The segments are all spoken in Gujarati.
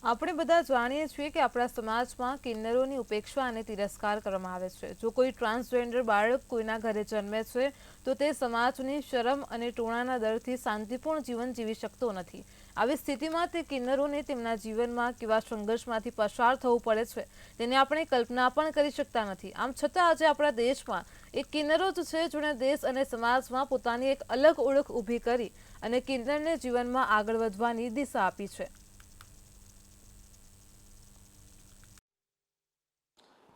આપણે બધા જાણીએ છીએ કે આપણા સમાજમાં કિન્નરોની ઉપેક્ષા અને તિરસ્કાર કરવામાં આવે છે. જો કોઈ ટ્રાન્સજેન્ડર બાળક કોઈના ઘરે જન્મે છે તો તે સમાજની શરમ અને ટોણાના ડરથી શાંતિપૂર્ણ જીવન જીવી શકતો નથી. આવી સ્થિતિમાં તે કિન્નરોને તેમના જીવનમાં કેવા સંઘર્ષમાંથી પસાર થવું પડે છે તેની આપણે કલ્પના પણ કરી શકતા નથી. આમ છતાં આજે આપણા દેશમાં એક કિન્નરો જ છે જેણે દેશ અને સમાજમાં પોતાની એક અલગ ઓળખ ઊભી કરી અને કિન્નરને જીવનમાં આગળ વધવાની દિશા આપી છે.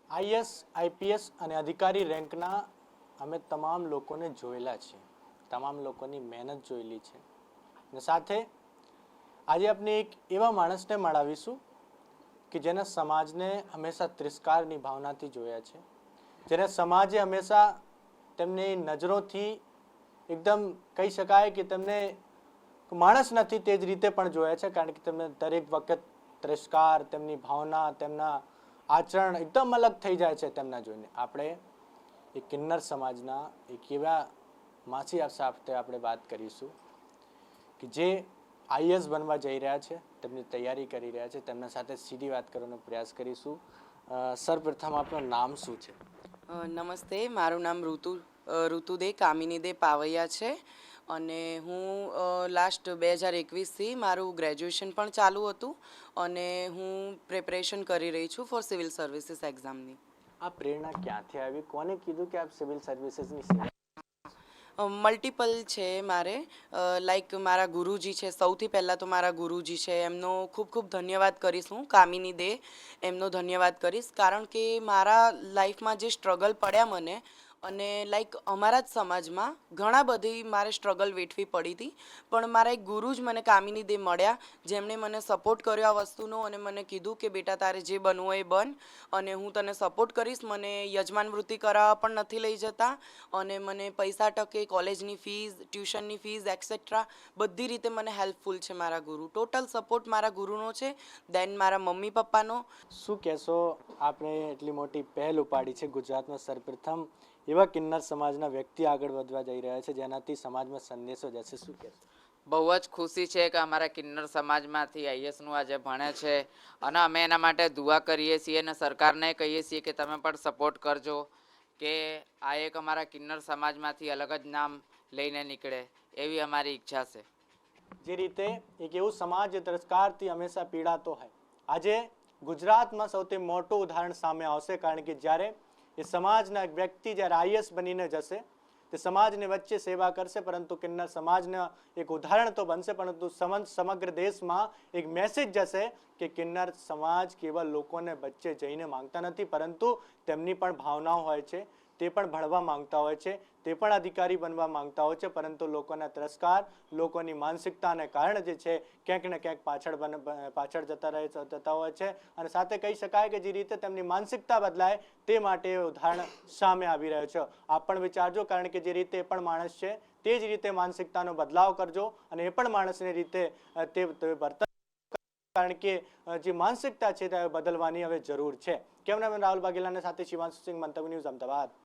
આઈએસ આઈપીએસ અને અધિકારી રેન્કના અમે તમામ લોકોને જોયેલા છે, તમામ લોકોની મહેનત જોયેલી છે. અને સાથે આજે આપણે એક એવા માણસને મળાવીશું કે જેને સમાજને હંમેશા તિરસ્કારની ભાવનાથી જોયા છે, જેને સમાજે હંમેશા તેમની નજરોથી એકદમ કહી શકાય કે તેમને માણસ નથી તે જ રીતે પણ જોયા છે, કારણ કે તેમને દરેક વખત તિરસ્કાર, તેમની ભાવના, તેમના આચરણ એકદમ અલગ થઈ જાય છે તેમના જોઈને. આપણે એ કિન્નર સમાજના એક એવા માસી સાથે આપણે વાત કરીશું કે જે આઈએસ બનવા જઈ રહ્યા છે, તેમની તૈયારી કરી રહ્યા છે. તેમના સાથે સીધી વાત કરવાનો પ્રયાસ કરીશું. સર્વપ્રથમ આપનું નામ શું છે? નમસ્તે, મારું નામ ઋતુદે કામિની દે પાવૈયા છે અને હું લાસ્ટ 2021થી મારું ગ્રેજ્યુએશન પણ ચાલુ હતું અને હું પ્રિપરેશન કરી રહી છું ફોર સિવિલ સર્વિસીસ એક્ઝામની. આ પ્રેરણા ક્યાંથી આવી? કોને કીધું કે આપ સિવિલ સર્વિસીસની સેવા? મલ્ટિપલ છે મારે. લાઈક મારા ગુરુજી છે, સૌથી પહેલાં તો મારા ગુરુજી છે, એમનો ખૂબ ખૂબ ધન્યવાદ કરીશ હું, કામિની દે, એમનો ધન્યવાદ કરીશ. કારણ કે મારા લાઈફમાં જે સ્ટ્રગલ પડ્યા મને, અને લાઈક અમારા જ સમાજમાં ઘણા બધી મારે સ્ટ્રગલ વેઠવી પડી હતી, પણ મારા એક ગુરુ જ મને કામિની દે મળ્યા, જેમણે મને સપોર્ટ કર્યો આ વસ્તુનો અને મને કીધું કે બેટા તારે જે બનવું હોય એ બન અને હું તને સપોર્ટ કરીશ. મને યજમાન વૃત્તિ કરાવવા પણ નથી લઈ જતા અને મને પૈસા ટકે કોલેજની ફીસ, ટ્યુશનની ફીસ એક્સેટ્રા બધી રીતે મને હેલ્પફુલ છે મારા ગુરુ. ટોટલ સપોર્ટ મારા ગુરુનો છે. દેન મારા મમ્મી પપ્પાનો. શું કહેશો? આપણે એટલી મોટી પહેલ ઉપાડી છે, ગુજરાતમાં સર્વપ્રથમ એવા કિન્નર સમાજના વ્યક્તિ આગળ વધવા જઈ રહ્યા છે જેનાથી સમાજમાં સંદેશો જશે. શું કહેશો? બહુ જ ખુશી છે કે અમારા કિન્નર સમાજમાંથી આઈએસનું આજે ભણે છે અને અમે એના માટે દુઆ કરીએ છીએ અને સરકારને કહીએ છીએ કે તમે પણ સપોર્ટ કરજો કે આ એક અમારા કિન્નર સમાજમાંથી અલગ જ નામ લઈને નીકળે એવી અમારી ઈચ્છા છે. જે રીતે એક એવું સમાજ જે તિરસ્કારથી હંમેશા પીડાતો હોય, આજે ગુજરાતમાં સૌથી મોટું ઉદાહરણ સામે આવશે, કારણ કે જ્યારે એ સમાજના એક વ્યક્તિ જ્યારે આઈએસ બનીને જશે તે સમાજની વચ્ચે સેવા કરશે, પરંતુ કિન્નર સમાજના એક ઉદાહરણ તો બનશે, પરંતુ સમગ્ર દેશમાં એક મેસેજ જશે કે કિન્નર સમાજ કેવળ લોકોને વચ્ચે જઈને માંગતા નથી, પરંતુ તેમની પણ ભાવનાઓ હોય છે, તે પણ ભણવા માંગતા હોય છે, તે પણ અધિકારી બનવા માંગતા હોય છે, પરંતુ લોકોના તિરસ્કાર, લોકોની માનસિકતાને કારણે જે છે ક્યાંક ને ક્યાંક પાછળ જતા હોય છે. અને સાથે કહી શકાય કે જે રીતે તેમની માનસિકતા બદલાય તે માટે ઉદાહરણ સામે આવી રહ્યો છે. આપ પણ વિચારજો, કારણ કે જે રીતે એ પણ માણસ છે તે જ રીતે માનસિકતાનો બદલાવ કરજો અને એ પણ માણસની રીતે તે વર્તન, કારણ કે જે માનસિકતા છે તે બદલવાની હવે જરૂર છે. કેમેરામેન રાહુલ વાઘેલાની સાથે શિવાંશુ સિંહ, મંતવ્ય ન્યૂઝ, અમદાવાદ.